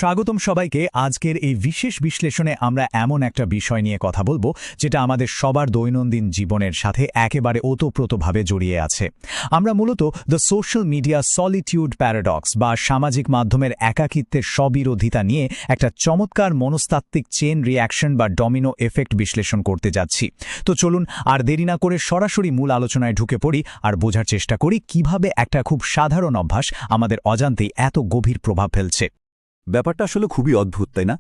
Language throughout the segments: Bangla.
স্বাগতম সবাইকে। আজকের এই বিশেষ বিশ্লেষণে আমরা এমন একটা বিষয় নিয়ে কথা বলবো যেটা আমাদের সবার দৈনন্দিন জীবনের সাথে একেবারে ওতপ্রোতভাবে জড়িয়ে আছে। আমরা মূলত the social media solitude paradox বা সামাজিক মাধ্যমের একাকিত্বের স্ববিরোধিতা নিয়ে একটা চমৎকার মনস্তাত্ত্বিক চেন রিঅ্যাকশন বা ডমিনো এফেক্ট বিশ্লেষণ করতে যাচ্ছি। তো চলুন আর দেরি না করে সরাসরি মূল আলোচনায় ঢুকে পড়ি আর বোঝার চেষ্টা করি কিভাবে একটা খুব সাধারণ অভ্যাস আমাদের অজান্তেই এত গভীর প্রভাব ফেলছে। ব্যাপারটা আসলে খুবই অদ্ভুত, তাই না?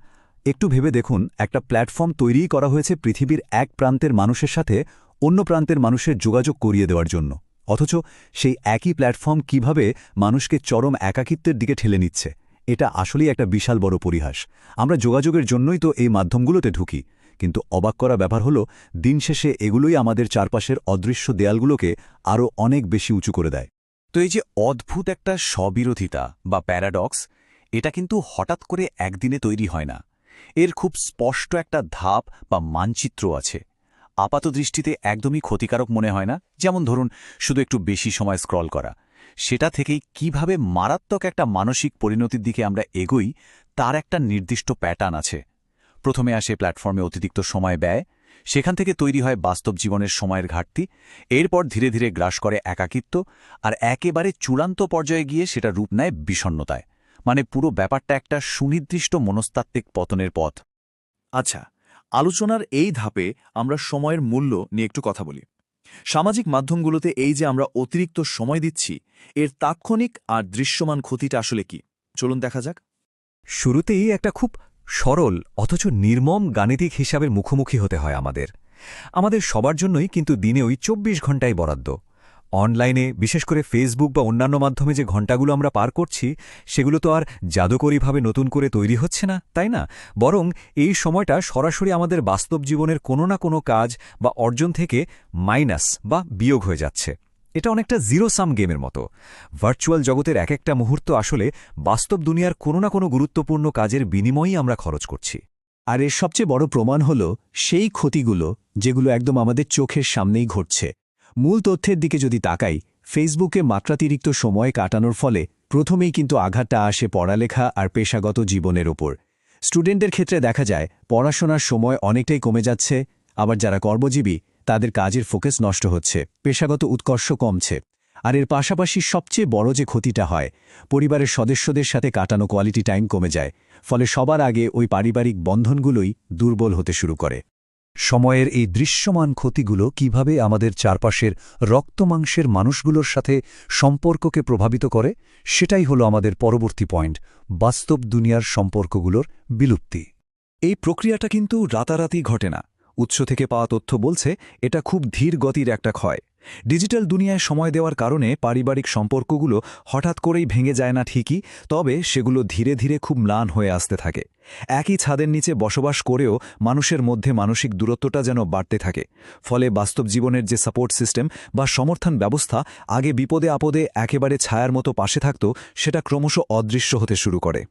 একটু ভেবে দেখুন, একটা প্ল্যাটফর্ম তৈরিই করা হয়েছে পৃথিবীর এক প্রান্তের মানুষের সাথে অন্য প্রান্তের মানুষের যোগাযোগ করিয়ে দেওয়ার জন্য, অথচ সেই একই প্ল্যাটফর্ম কিভাবে মানুষকে চরম একাকিত্বের দিকে ঠেলে নিচ্ছে। এটা আসলেই একটা বিশাল বড় পরিহাস। আমরা যোগাযোগের জন্যই তো এই মাধ্যমগুলোতে ঢুকি, কিন্তু অবাক করা ব্যাপার হলো দিন শেষে এগুলোই আমাদের চারপাশের অদৃশ্য দেয়ালগুলোকে আরও অনেক বেশি উঁচু করে দেয়। তো এই যে অদ্ভুত একটা স্ববিরোধিতা বা প্যারাডক্স, এটা কিন্তু হঠাৎ করে একদিনে তৈরি হয় না। এর খুব স্পষ্ট একটা ধাপ বা মানচিত্র আছে। আপাতদৃষ্টিতে একদমই ক্ষতিকারক মনে হয় না, যেমন ধরুন শুধু একটু বেশি সময় স্ক্রল করা। সেটা থেকেই কিভাবে মারাত্মক একটা মানসিক পরিণতির দিকে আমরা এগোই, তার একটা নির্দিষ্ট প্যাটার্ন আছে। প্রথমে আসে প্ল্যাটফর্মে অতিরিক্ত সময় ব্যয়, সেখান থেকে তৈরি হয় বাস্তব জীবনের সময়ের ঘাটতি, এরপর ধীরে ধীরে গ্রাস করে একাকিত্ব, আর একেবারে চূড়ান্ত পর্যায়ে গিয়ে সেটা রূপ নেয় বিষণ্ণতায়। মানে পুরো ব্যাপারটা একটা সুনির্দিষ্ট মনস্তাত্ত্বিক পতনের পথ। আচ্ছা, আলোচনার এই ধাপে আমরা সময়ের মূল্য নিয়ে একটু কথা বলি। সামাজিক মাধ্যমগুলোতে এই যে আমরা অতিরিক্ত সময় দিচ্ছি, এর তাৎক্ষণিক আর দৃশ্যমান ক্ষতিটা আসলে কি? চলুন দেখা যাক। শুরুতেই একটা খুব সরল অথচ নির্মম গাণিতিক হিসাবের মুখোমুখি হতে হয় আমাদের সবার জন্যই কিন্তু দিনে ওই ২৪ ঘণ্টাই বরাদ্দ। অনলাইনে বিশেষ করে ফেসবুক বা অন্যান্য মাধ্যমে যে ঘণ্টাগুলো আমরা পার করছি, সেগুলো তো আর জাদুকরীভাবে নতুন করে তৈরি হচ্ছে না, তাই না? বরং এই সময়টা সরাসরি আমাদের বাস্তব জীবনের কোনো না কোনো কাজ বা অর্জন থেকে মাইনাস বা বিয়োগ হয়ে যাচ্ছে। এটা অনেকটা জিরো সাম গেমের মতো। ভার্চুয়াল জগতের এক একটা মুহূর্ত আসলে বাস্তব দুনিয়ার কোনো না কোনো গুরুত্বপূর্ণ কাজের বিনিময়েই আমরা খরচ করছি। আর এর সবচেয়ে বড় প্রমাণ হল সেই ক্ষতিগুলো যেগুলো একদম আমাদের চোখের সামনেই ঘটছে। মূল তথ্যের দিকে যদি তাকাই, ফেসবুকে মাত্রাতিরিক্ত সময় কাটানোর ফলে প্রথমেই কিন্তু আঘাতটা আসে পড়ালেখা আর পেশাগত জীবনের ওপর। স্টুডেন্টদের ক্ষেত্রে দেখা যায় পড়াশোনার সময় অনেকটাই কমে যাচ্ছে, আবার যারা কর্মজীবী তাদের কাজের ফোকাস নষ্ট হচ্ছে, পেশাগত উৎকর্ষ কমছে। আর এর পাশাপাশি সবচেয়ে বড় যে ক্ষতিটা হয়, পরিবারের সদস্যদের সাথে কাটানো কোয়ালিটি টাইম কমে যায়, ফলে সবার আগে ওই পারিবারিক বন্ধনগুলোই দুর্বল হতে শুরু করে। সময়ের এই দৃশ্যমান ক্ষতিগুলো কিভাবে আমাদের চারপাশের রক্তমাংসের মানুষগুলোর সাথে সম্পর্ককে প্রভাবিত করে, সেটাই হলো আমাদের পরবর্তী পয়েন্ট, বাস্তব দুনিয়ার সম্পর্কগুলোর বিলুপ্তি। এই প্রক্রিয়াটা কিন্তু রাতারাতি ঘটে না। উৎস থেকে পাওয়া তথ্য বলছে এটা খুব ধীর গতির একটা ক্ষয়। ডিজিটাল দুনিয়ায় সময় দেওয়ার কারণে পারিবারিক সম্পর্কগুলো হঠাৎ করেই ভেঙে যায় না ঠিকই, তবে সেগুলো ধীরে ধীরে খুব ম্লান হয়ে আসতে থাকে। একই ছাদের নিচে বসবাস করেও মানুষের মধ্যে মানসিক দূরত্বটা যেন বাড়তে থাকে। ফলে বাস্তব জীবনের যে সাপোর্ট সিস্টেম বা সমর্থন ব্যবস্থা আগে বিপদে আপদে একেবারে ছায়ার মতো পাশে থাকত, সেটা ক্রমশ অদৃশ্য হতে শুরু করে।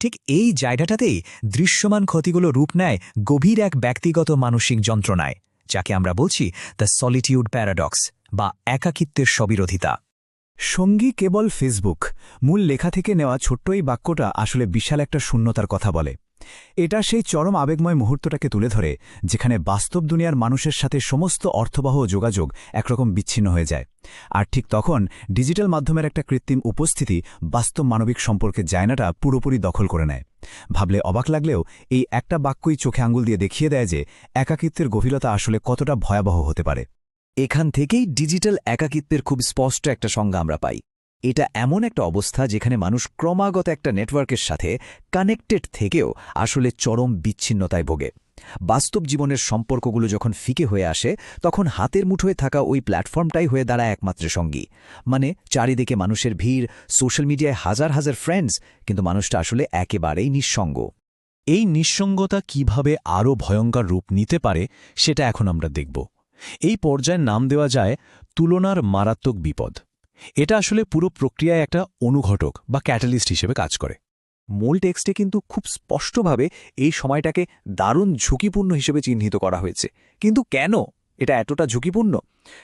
ঠিক এই জায়গাটাতেই দৃশ্যমান ক্ষতিগুলো রূপ নেয় গভীর এক ব্যক্তিগত মানসিক যন্ত্রণায়, যাকে আমরা বলছি দ্য সলিটিউড প্যারাডক্স বা একাকিত্বের স্ববিরোধিতা। সঙ্গী কেবল ফেসবুক, মূল লেখা থেকে নেওয়া ছোট্ট এই বাক্যটা আসলে বিশাল একটা শূন্যতার কথা বলে। এটা সেই চরম আবেগময় মুহূর্তটাকে তুলে ধরে যেখানে বাস্তব দুনিয়ার মানুষের সাথে সমস্ত অর্থবহ যোগাযোগ একরকম বিচ্ছিন্ন হয়ে যায়। আর ঠিক তখন ডিজিটাল মাধ্যমের একটা কৃত্রিম উপস্থিতি বাস্তব মানবিক সম্পর্কের জায়গাটা পুরোপুরি দখল করে নেয়। ভাবলে অবাক লাগলেও এই একটা বাক্যই চোখে আঙুল দিয়ে দেখিয়ে দেয় যে একাকিত্বের গভীরতা আসলে কতটা ভয়াবহ হতে পারে। এখান থেকেই ডিজিটাল একাকিত্বের খুব স্পষ্ট একটা সংজ্ঞা আমরা পাই। এটা এমন একটা অবস্থা যেখানে মানুষ ক্রমাগত একটা নেটওয়ার্কের সাথে কানেক্টেড থেকেও আসলে চরম বিচ্ছিন্নতায় ভোগে। বাস্তব জীবনের সম্পর্কগুলো যখন ফিকে হয়ে আসে, তখন হাতের মুঠোয় থাকা ওই প্ল্যাটফর্মটাই হয়ে দাঁড়ায় একমাত্র সঙ্গী। মানে চারিদিকে মানুষের ভিড়, সোশ্যাল মিডিয়ায় হাজার হাজার ফ্রেন্ডস, কিন্তু মানুষটা আসলে একেবারেই নিঃসঙ্গ। এই নিঃসঙ্গতা কিভাবে আরও ভয়ঙ্কর রূপ নিতে পারে সেটা এখন আমরা দেখব। এই পর্যায়ের নাম দেওয়া যায় তুলনার মারাত্মক বিপদ। এটা আসলে পুরো প্রক্রিয়ায় একটা অনুঘটক বা ক্যাটালিস্ট হিসেবে কাজ করে। মূল টেক্সটে কিন্তু খুব স্পষ্টভাবে এই সময়টাকে দারুণ ঝুঁকিপূর্ণ হিসেবে চিহ্নিত করা হয়েছে। কিন্তু কেন? এটা এতটা ঝুঁকিপূর্ণ?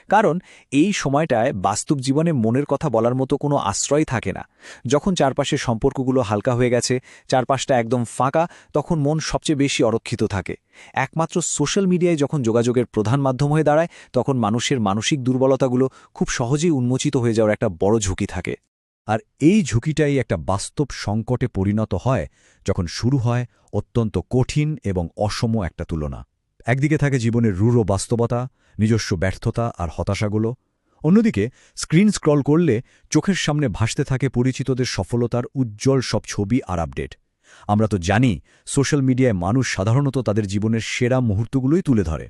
কারণ এই সময়টায় বাস্তব জীবনে মনের কথা বলার মতো কোনো আশ্রয় থাকে না। যখন চারপাশের সম্পর্কগুলো হালকা হয়ে গেছে, চারপাশটা একদম ফাঁকা, তখন মন সবচেয়ে বেশি অরক্ষিত থাকে। একমাত্র সোশ্যাল মিডিয়ায় যখন যোগাযোগের প্রধান মাধ্যম হয়ে দাঁড়ায়, তখন মানুষের মানসিক দুর্বলতাগুলো খুব সহজেই উন্মোচিত হয়ে যাওয়ার একটা বড় ঝুঁকি থাকে। আর এই ঝুঁকিটাই একটা বাস্তব সংকটে পরিণত হয় যখন শুরু হয় অত্যন্ত কঠিন এবং অসম একটা তুলনা। একদিকে থাকে জীবনের রূঢ় বাস্তবতা, নিজস্ব ব্যর্থতা আর হতাশাগুলো। অন্যদিকে স্ক্রিন স্ক্রল করলে চোখের সামনে ভাসতে থাকে পরিচিতদের সফলতার উজ্জ্বল সব ছবি আর আপডেট। আমরা তো জানি সোশ্যাল মিডিয়ায় মানুষ সাধারণত তাদের জীবনের সেরা মুহূর্তগুলোই তুলে ধরে।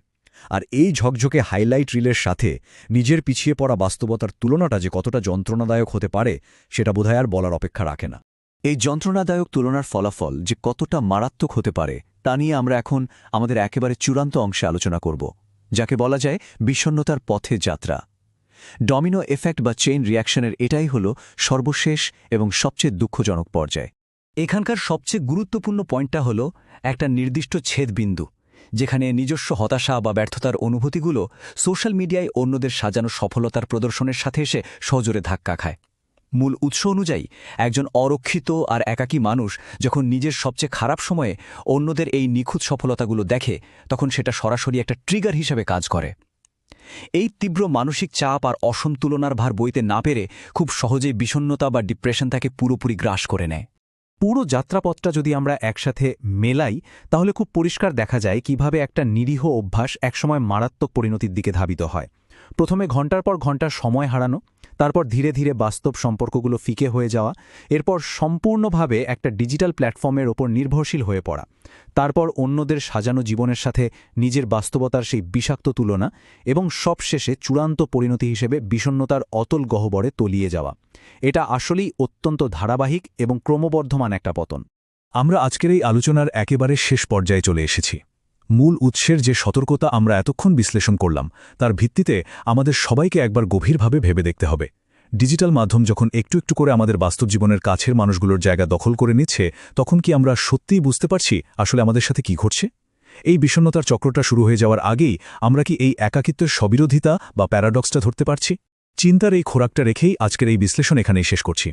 আর এই ঝকঝকে হাইলাইট রিলের সাথে নিজের পিছিয়ে পড়া বাস্তবতার তুলনাটা যে কতটা যন্ত্রণাদায়ক হতে পারে সেটা বোধহয় আর বলার অপেক্ষা রাখে না। এই যন্ত্রণাদায়ক তুলনার ফলাফল যে কতটা মারাত্মক হতে পারে তা নিয়ে আমরা এখন আমাদের একেবারে চূড়ান্ত অংশে আলোচনা করব, যাকে বলা যায় বিষণ্ণতার পথে যাত্রা। ডমিনো এফেক্ট বা চেইন রিয়াকশনের এটাই হল সর্বশেষ এবং সবচেয়ে দুঃখজনক পর্যায়। এখানকার সবচেয়ে গুরুত্বপূর্ণ পয়েন্টটা হলো একটা নির্দিষ্ট ছেদবিন্দু, যেখানে নিজস্ব হতাশা বা ব্যর্থতার অনুভূতিগুলো সোশ্যাল মিডিয়ায় অন্যদের সাজানো সফলতার প্রদর্শনের সাথে এসে সজোরে ধাক্কা খায়। মূল উৎস অনুযায়ী একজন অরক্ষিত আর একাকী মানুষ যখন নিজের সবচেয়ে খারাপ সময়ে অন্যদের এই নিখুঁত সফলতাগুলো দেখে, তখন সেটা সরাসরি একটা ট্রিগার হিসেবে কাজ করে। এই তীব্র মানসিক চাপ আর অসন্তুলনার ভার বইতে না পেরে খুব সহজেই বিষণ্ণতা বা ডিপ্রেশন তাকে পুরোপুরি গ্রাস করে নেয়। পুরো যাত্রাপথটা যদি আমরা একসাথে মেলাই, তাহলে খুব পরিষ্কার দেখা যায় কিভাবে একটা নিরীহ অভ্যাস একসময় মারাত্মক পরিণতির দিকে ধাবিত হয়। প্রথমে ঘন্টার পর ঘন্টা সময় হারানো, তারপর ধীরে ধীরে বাস্তব সম্পর্কগুলো ফিকে হয়ে যাওয়া, এরপর সম্পূর্ণভাবে একটা ডিজিটাল প্ল্যাটফর্মের ওপর নির্ভরশীল হয়ে পড়া, তারপর অন্যদের সাজানো জীবনের সাথে নিজের বাস্তবতার সেই বিষাক্ত তুলনা, এবং সবশেষে চূড়ান্ত পরিণতি হিসেবে বিষণ্ণতার অতল গহ্বরে তলিয়ে যাওয়া। এটা আসলেই অত্যন্ত ধারাবাহিক এবং ক্রমবর্ধমান একটা পতন। আমরা আজকের এই আলোচনার একেবারে শেষ পর্যায়ে চলে এসেছি। মূল উৎসের যে সতর্কতা আমরা এতক্ষণ বিশ্লেষণ করলাম, তার ভিত্তিতে আমাদের সবাইকে একবার গভীরভাবে ভেবে দেখতে হবে। ডিজিটাল মাধ্যম যখন একটু একটু করে আমাদের বাস্তব জীবনের কাছের মানুষগুলোর জায়গা দখল করে নিচ্ছে, তখন কি আমরা সত্যিই বুঝতে পারছি আসলে আমাদের সাথে কি ঘটছে? এই বিষণ্ণতার চক্রটা শুরু হয়ে যাওয়ার আগেই আমরা কি এই একাকিত্বের স্ববিরোধিতা বা প্যারাডক্সটা ধরতে পারছি? চিন্তার এই খোরাকটা রেখেই আজকের এই বিশ্লেষণ এখানেই শেষ করছি।